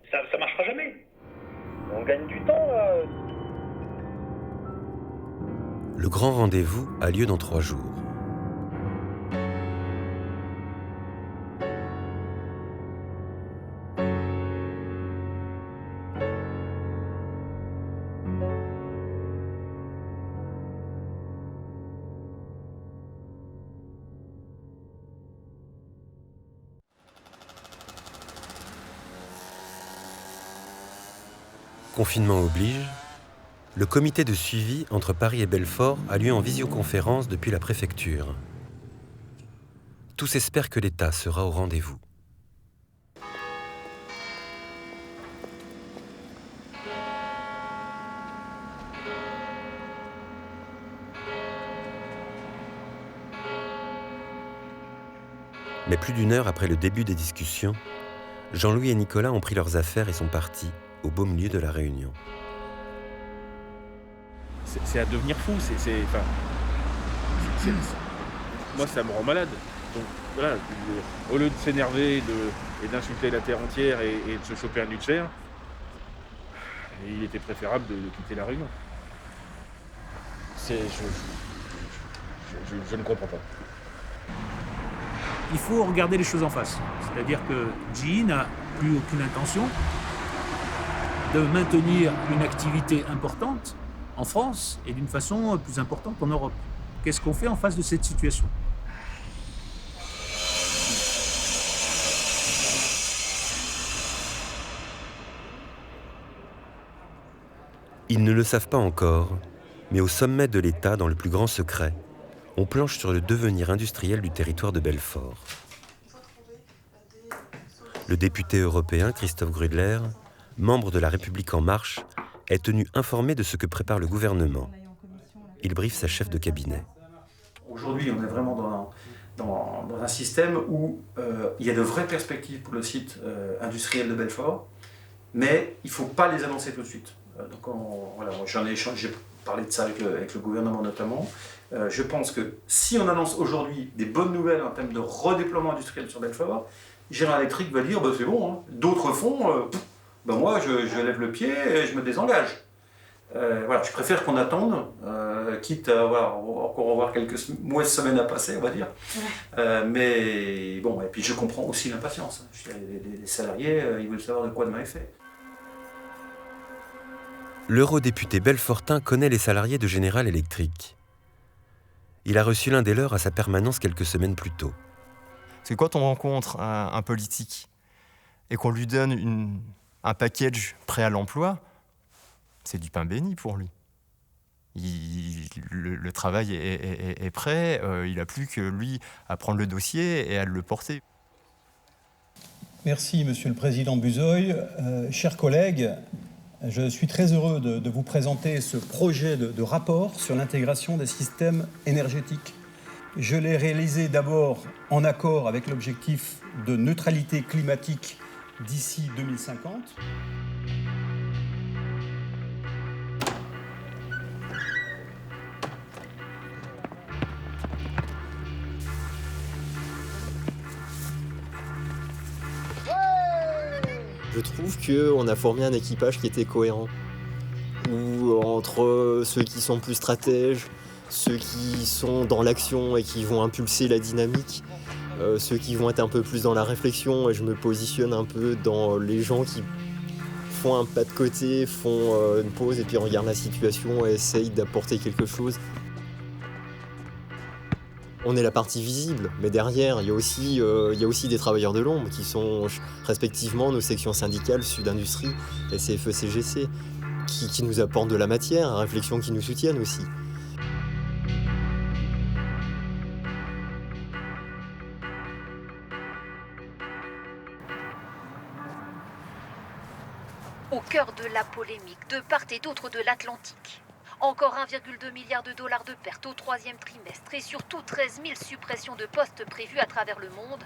ça ne marchera jamais. On gagne du temps, là. Le grand rendez-vous a lieu dans 3 jours. Confinement oblige, le comité de suivi entre Paris et Belfort a lieu en visioconférence depuis la préfecture. Tous espèrent que l'État sera au rendez-vous. Mais plus d'1 heure après le début des discussions, Jean-Louis et Nicolas ont pris leurs affaires et sont partis au beau milieu de la réunion. C'est à devenir fou. Moi, ça me rend malade. Donc voilà, au lieu de s'énerver et d'insulter la terre entière et de se choper un nucléaire, il était préférable de quitter la réunion. Je ne comprends pas. Il faut regarder les choses en face. C'est-à-dire que GE n'a plus aucune intention de maintenir une activité importante en France et d'une façon plus importante en Europe. Qu'est-ce qu'on fait en face de cette situation ? Ils ne le savent pas encore, mais au sommet de l'État, dans le plus grand secret, on planche sur le devenir industriel du territoire de Belfort. Le député européen Christophe Grudler, membre de La République En Marche, est tenu informé de ce que prépare le gouvernement. Il briefe sa chef de cabinet. Aujourd'hui, on est vraiment dans un système où il y a de vraies perspectives pour le site industriel de Belfort, mais il ne faut pas les annoncer tout de suite. J'ai parlé de ça avec le gouvernement notamment. Je pense que si on annonce aujourd'hui des bonnes nouvelles en termes de redéploiement industriel sur Belfort, General Electric va dire c'est bon, hein. D'autres font, moi je lève le pied et je me désengage. Je préfère qu'on attende, quitte à encore avoir quelques mois, semaines à passer, on va dire. Mais bon, et puis je comprends aussi l'impatience. Les salariés, ils veulent savoir de quoi demain est fait. L'eurodéputé belfortin connaît les salariés de General Electric. Il a reçu l'un des leurs à sa permanence quelques semaines plus tôt. Parce que quand on rencontre un politique et qu'on lui donne un package prêt à l'emploi, c'est du pain béni pour lui. Le travail est prêt, il n'a plus que lui à prendre le dossier et à le porter. Merci, Monsieur le Président Buzoy. Chers collègues, je suis très heureux de vous présenter ce projet de rapport sur l'intégration des systèmes énergétiques. Je l'ai réalisé d'abord en accord avec l'objectif de neutralité climatique d'ici 2050. Je trouve qu'on a formé un équipage qui était cohérent. Où entre ceux qui sont plus stratèges, ceux qui sont dans l'action et qui vont impulser la dynamique, ceux qui vont être un peu plus dans la réflexion, et je me positionne un peu dans les gens qui font un pas de côté, font une pause et puis regardent la situation et essayent d'apporter quelque chose. On est la partie visible, mais derrière, il y a aussi des travailleurs de l'ombre qui sont respectivement nos sections syndicales Sud Industrie et CFE-CGC, qui nous apportent de la matière, à réflexion, qui nous soutiennent aussi. Au cœur de la polémique, de part et d'autre de l'Atlantique. Encore 1,2 milliard de dollars de pertes au troisième trimestre et surtout 13 000 suppressions de postes prévues à travers le monde.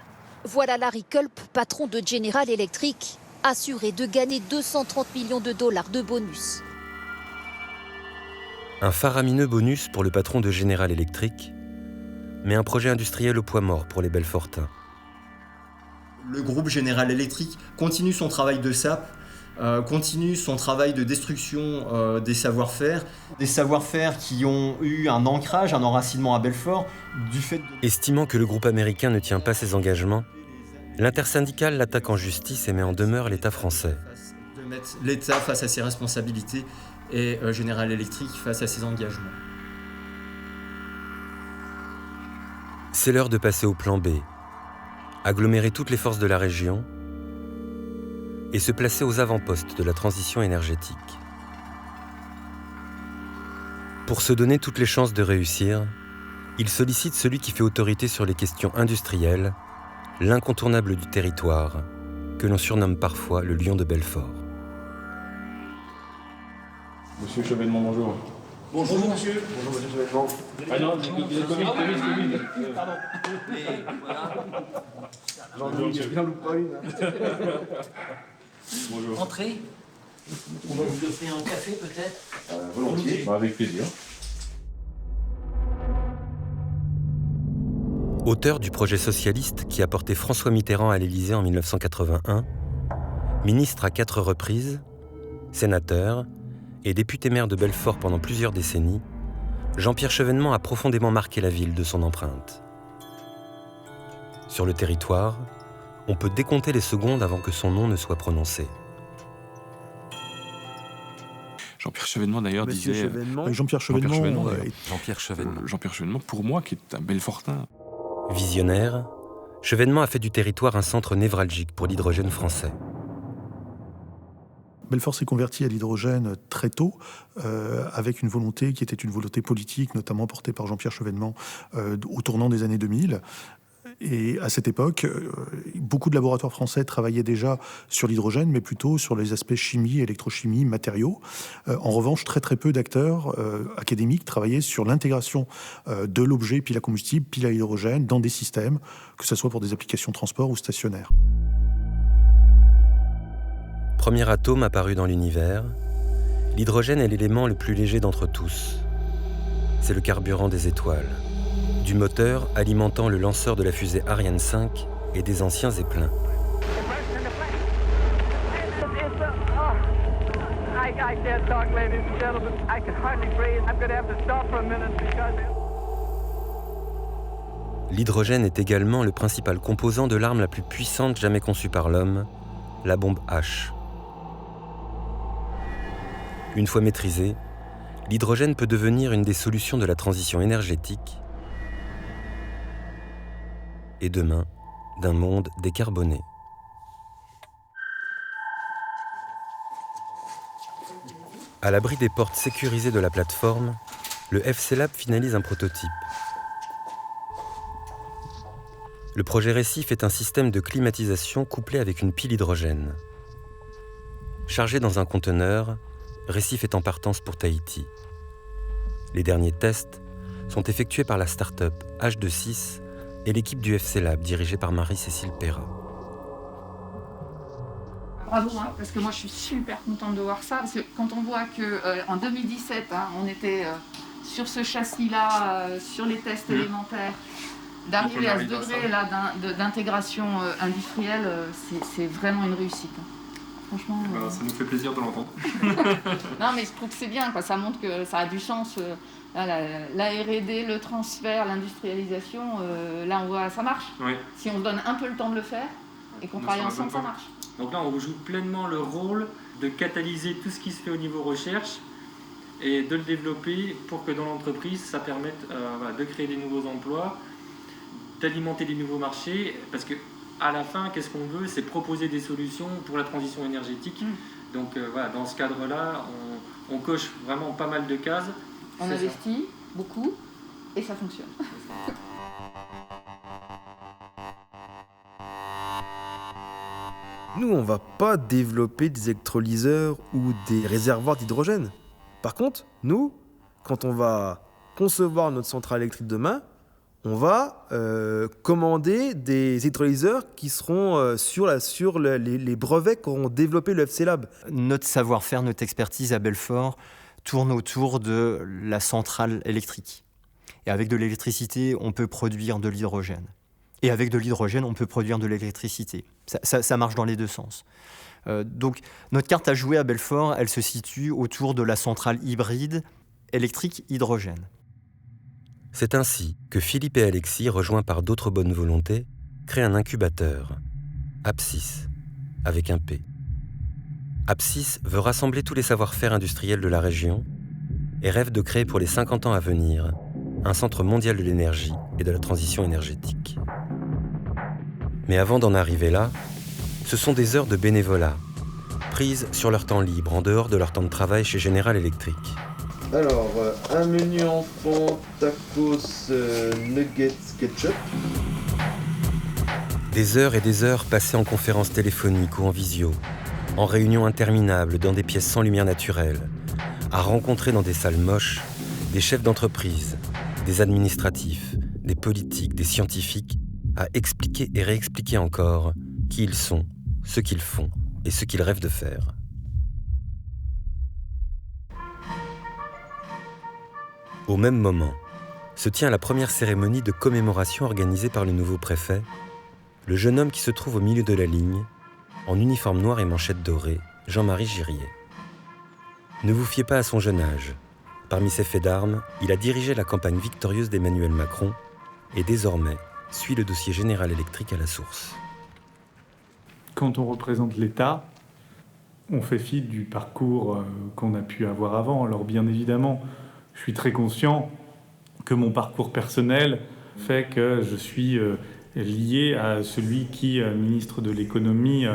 Voilà Larry Culp, patron de General Electric, assuré de gagner 230 millions de dollars de bonus. Un faramineux bonus pour le patron de General Electric, mais un projet industriel au poids mort pour les Belfortins. Le groupe General Electric continue son travail de sape, continue son travail de destruction des savoir-faire qui ont eu un ancrage, un enracinement à Belfort, du fait de... Estimant que le groupe américain ne tient pas ses engagements, l'intersyndicale l'attaque en justice et met en demeure l'État français. De mettre l'État face à ses responsabilités et General Electric face à ses engagements. C'est l'heure de passer au plan B, agglomérer toutes les forces de la région et se placer aux avant-postes de la transition énergétique. Pour se donner toutes les chances de réussir, il sollicite celui qui fait autorité sur les questions industrielles, l'incontournable du territoire, que l'on surnomme parfois le lion de Belfort. Monsieur Chevènement, bonjour. Bonjour monsieur. Bonjour monsieur Chevènement. Ah non, Covid. Pardon. J'en ai bien loupe pas une. Bonjour. Entrez. On va vous offrir un café peut-être Volontiers. Avec plaisir. Auteur du projet socialiste qui a porté François Mitterrand à l'Élysée en 1981, ministre à 4 reprises, sénateur et député-maire de Belfort pendant plusieurs décennies, Jean-Pierre Chevènement a profondément marqué la ville de son empreinte. Sur le territoire, on peut décompter les secondes avant que son nom ne soit prononcé. Jean-Pierre Chevènement d'ailleurs Monsieur disait... Chevènement. Jean-Pierre Chevènement, Jean-Pierre Chevènement. Jean-Pierre Chevènement, pour moi, qui est un Belfortin. Visionnaire, Chevènement a fait du territoire un centre névralgique pour l'hydrogène français. Belfort s'est converti à l'hydrogène très tôt, avec une volonté qui était une volonté politique, notamment portée par Jean-Pierre Chevènement au tournant des années 2000. Et à cette époque, beaucoup de laboratoires français travaillaient déjà sur l'hydrogène, mais plutôt sur les aspects chimie, électrochimie, matériaux. En revanche, très peu d'acteurs académiques travaillaient sur l'intégration de l'objet pile à combustible, pile à hydrogène, dans des systèmes, que ce soit pour des applications transport ou stationnaires. Premier atome apparu dans l'univers, l'hydrogène est l'élément le plus léger d'entre tous. C'est le carburant des étoiles, du moteur alimentant le lanceur de la fusée Ariane 5 et des anciens Zeppelin. L'hydrogène est également le principal composant de l'arme la plus puissante jamais conçue par l'homme, la bombe H. Une fois maîtrisée, l'hydrogène peut devenir une des solutions de la transition énergétique et demain, d'un monde décarboné. À l'abri des portes sécurisées de la plateforme, le FC Lab finalise un prototype. Le projet Récif est un système de climatisation couplé avec une pile hydrogène. Chargé dans un conteneur, Récif est en partance pour Tahiti. Les derniers tests sont effectués par la start-up H26 et l'équipe du FC Lab dirigée par Marie-Cécile Perra. Bravo, parce que moi je suis super contente de voir ça, parce que quand on voit qu'en 2017, on était sur ce châssis-là, sur les tests élémentaires, d'arriver à ce degré-là d'intégration industrielle, c'est vraiment une réussite. Franchement. Ça nous fait plaisir de l'entendre. Non, mais je trouve que c'est bien, quoi. Ça montre que ça a du sens. La R&D, le transfert, l'industrialisation, là on voit ça marche. Oui. Si on se donne un peu le temps de le faire et qu'on travaille ensemble, ça marche. Donc là, on joue pleinement le rôle de catalyser tout ce qui se fait au niveau recherche et de le développer pour que dans l'entreprise, ça permette de créer des nouveaux emplois, d'alimenter des nouveaux marchés, parce que à la fin, qu'est-ce qu'on veut? C'est proposer des solutions pour la transition énergétique. Donc dans ce cadre-là, on coche vraiment pas mal de cases. On investit beaucoup et ça fonctionne. Nous, on va pas développer des électrolyseurs ou des réservoirs d'hydrogène. Par contre, nous, quand on va concevoir notre centrale électrique demain, on va commander des électrolyseurs qui seront sur les brevets qu'auront développé le FC Lab. Notre savoir-faire, notre expertise à Belfort tourne autour de la centrale électrique. Et avec de l'électricité, on peut produire de l'hydrogène. Et avec de l'hydrogène, on peut produire de l'électricité. Ça marche dans les deux sens. Donc, notre carte à jouer à Belfort, elle se situe autour de la centrale hybride électrique-hydrogène. C'est ainsi que Philippe et Alexis, rejoints par d'autres bonnes volontés, créent un incubateur, Apsis, avec un P. Apsis veut rassembler tous les savoir-faire industriels de la région et rêve de créer pour les 50 ans à venir un centre mondial de l'énergie et de la transition énergétique. Mais avant d'en arriver là, ce sont des heures de bénévolat, prises sur leur temps libre, en dehors de leur temps de travail chez General Electric. Alors, un menu enfant, tacos, nuggets, ketchup. Des heures et des heures passées en conférences téléphoniques ou en visio, en réunions interminables dans des pièces sans lumière naturelle, à rencontrer dans des salles moches des chefs d'entreprise, des administratifs, des politiques, des scientifiques, à expliquer et réexpliquer encore qui ils sont, ce qu'ils font et ce qu'ils rêvent de faire. Au même moment, se tient la première cérémonie de commémoration organisée par le nouveau préfet, le jeune homme qui se trouve au milieu de la ligne, en uniforme noir et manchette dorée, Jean-Marie Girier. Ne vous fiez pas à son jeune âge. Parmi ses faits d'armes, il a dirigé la campagne victorieuse d'Emmanuel Macron et désormais suit le dossier General Electric à la source. Quand on représente l'État, on fait fi du parcours qu'on a pu avoir avant. Alors bien évidemment, je suis très conscient que mon parcours personnel fait que je suis lié à celui qui, ministre de l'économie,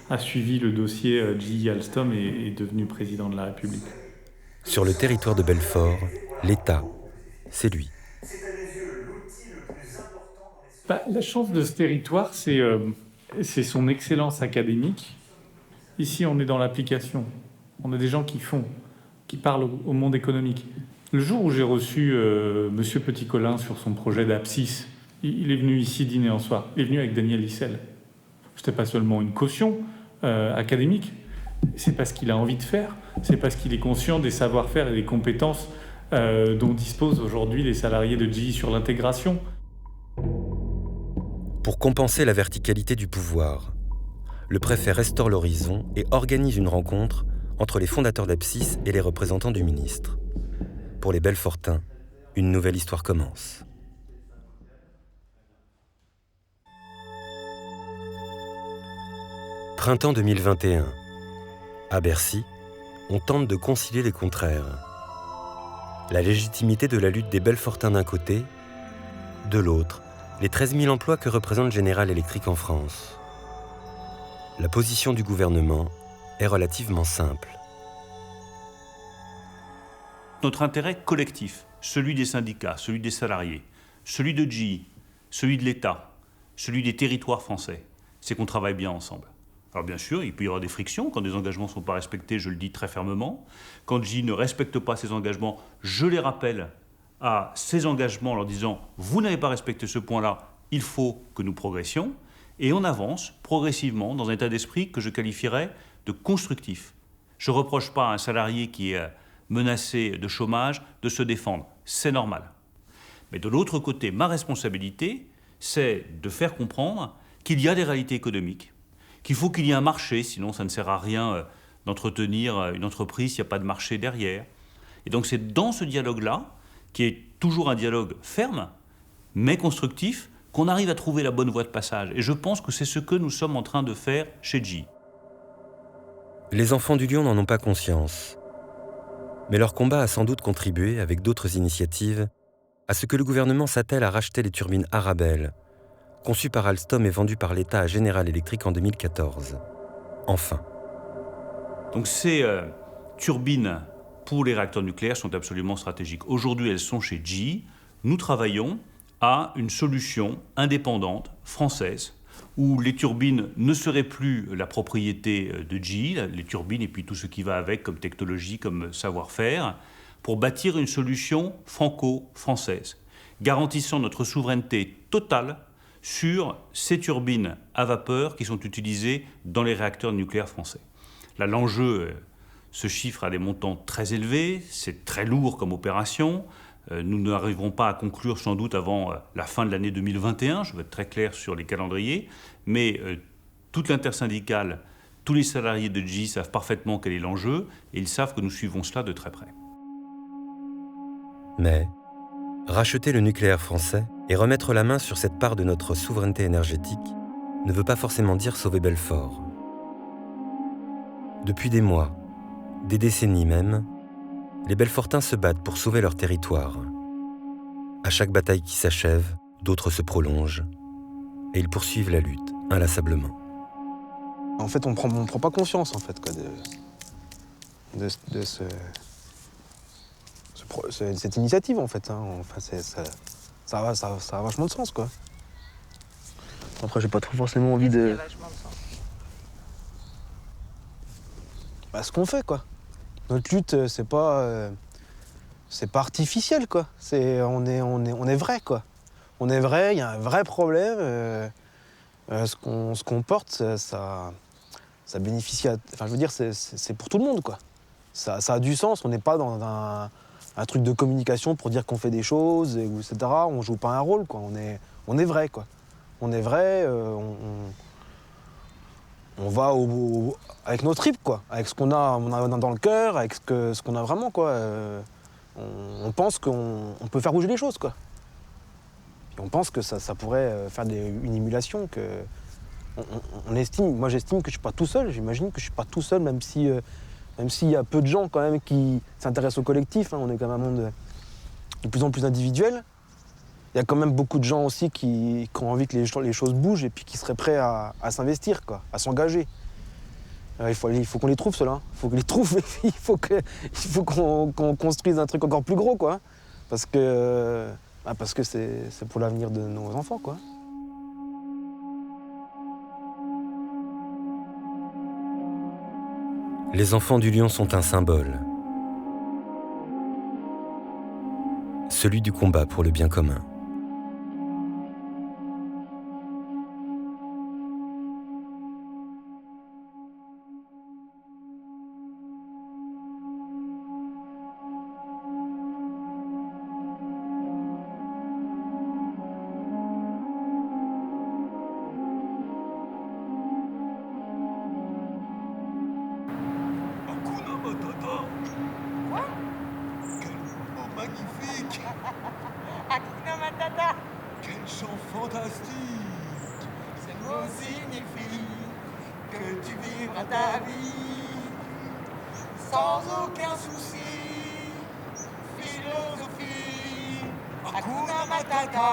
a suivi le dossier GE Alstom et est devenu président de la République. Sur le territoire de Belfort, l'État, c'est lui. La chance de ce territoire, c'est son excellence académique. Ici, on est dans l'application. On a des gens qui font, qui parlent au monde économique. Le jour où j'ai reçu Monsieur Petit-Colin sur son projet d'Apsis, il est venu ici dîner en soir. Il est venu avec Daniel Issel. C'était pas seulement une caution académique, c'est parce qu'il a envie de faire, c'est parce qu'il est conscient des savoir-faire et des compétences dont disposent aujourd'hui les salariés de GE sur l'intégration. Pour compenser la verticalité du pouvoir, le préfet restaure l'horizon et organise une rencontre entre les fondateurs d'Apsis et les représentants du ministre. Pour les Belfortins, une nouvelle histoire commence. Printemps 2021. À Bercy, on tente de concilier les contraires. La légitimité de la lutte des Belfortins d'un côté, de l'autre, les 13 000 emplois que représente General Electric en France. La position du gouvernement est relativement simple. Notre intérêt collectif, celui des syndicats, celui des salariés, celui de GE, celui de l'État, celui des territoires français, c'est qu'on travaille bien ensemble. Alors bien sûr, il peut y avoir des frictions. Quand des engagements ne sont pas respectés, je le dis très fermement. Quand GE ne respecte pas ses engagements, je les rappelle à ces engagements en leur disant « Vous n'avez pas respecté ce point-là, il faut que nous progressions ». Et on avance progressivement dans un état d'esprit que je qualifierais de constructif. Je ne reproche pas à un salarié qui est menacé de chômage de se défendre. C'est normal. Mais de l'autre côté, ma responsabilité, c'est de faire comprendre qu'il y a des réalités économiques, qu'il faut qu'il y ait un marché, sinon ça ne sert à rien d'entretenir une entreprise s'il n'y a pas de marché derrière. Et donc c'est dans ce dialogue-là, qui est toujours un dialogue ferme, mais constructif, qu'on arrive à trouver la bonne voie de passage. Et je pense que c'est ce que nous sommes en train de faire chez GE. Les enfants du Lion n'en ont pas conscience. Mais leur combat a sans doute contribué, avec d'autres initiatives, à ce que le gouvernement s'attelle à racheter les turbines Arabelle, conçues par Alstom et vendues par l'État à General Electric en 2014. Enfin. Donc ces turbines pour les réacteurs nucléaires sont absolument stratégiques. Aujourd'hui, elles sont chez GE. Nous travaillons à une solution indépendante, française, où les turbines ne seraient plus la propriété de GE, les turbines et puis tout ce qui va avec comme technologie, comme savoir-faire, pour bâtir une solution franco-française, garantissant notre souveraineté totale sur ces turbines à vapeur qui sont utilisées dans les réacteurs nucléaires français. Là, l'enjeu se chiffre à des montants très élevés, c'est très lourd comme opération. Nous n'arriverons pas à conclure sans doute avant la fin de l'année 2021, je vais être très clair sur les calendriers, mais toute l'intersyndicale, tous les salariés de GE savent parfaitement quel est l'enjeu et ils savent que nous suivons cela de très près. Mais racheter le nucléaire français et remettre la main sur cette part de notre souveraineté énergétique ne veut pas forcément dire sauver Belfort. Depuis des mois, des décennies même, les Belfortins se battent pour sauver leur territoire. À chaque bataille qui s'achève, d'autres se prolongent et ils poursuivent la lutte inlassablement. En fait, on prend pas conscience en fait, quoi, de cette initiative en fait. Hein. Enfin, ça a vachement de sens, quoi. Après, j'ai pas trop forcément envie de. Bah, ce qu'on fait, quoi. Notre lutte, c'est pas artificiel, quoi. On est vrai, quoi. On est vrai, il y a un vrai problème. Ce qu'on porte, ça bénéficie à... Enfin, je veux dire, c'est pour tout le monde, quoi. Ça a du sens, on n'est pas dans un truc de communication pour dire qu'on fait des choses, etc. On joue pas un rôle, quoi. On est vrai, quoi. On est vrai, on va avec nos tripes, quoi. Avec ce qu'on a dans le cœur, avec ce qu'on a vraiment, quoi. On pense qu'on peut faire bouger les choses, quoi. Et on pense que ça pourrait faire une émulation, que... On estime, moi j'estime que je suis pas tout seul, j'imagine que je suis pas tout seul, même s'il y a peu de gens quand même qui s'intéressent au collectif, hein, on est quand même un monde de plus en plus individuel. Il y a quand même beaucoup de gens aussi qui ont envie que les choses bougent et puis qui seraient prêts à s'investir, quoi, à s'engager. Il faut qu'on les trouve, ceux-là. Il faut qu'on les trouve, il faut qu'on construise un truc encore plus gros, quoi. Parce que c'est pour l'avenir de nos enfants, quoi. Les enfants du Lion sont un symbole. Celui du combat pour le bien commun. Hakuna Matata. Quel chant fantastique. Ce mot signifie que tu vivras ta vie sans aucun souci. Philosophie. Hakuna Matata.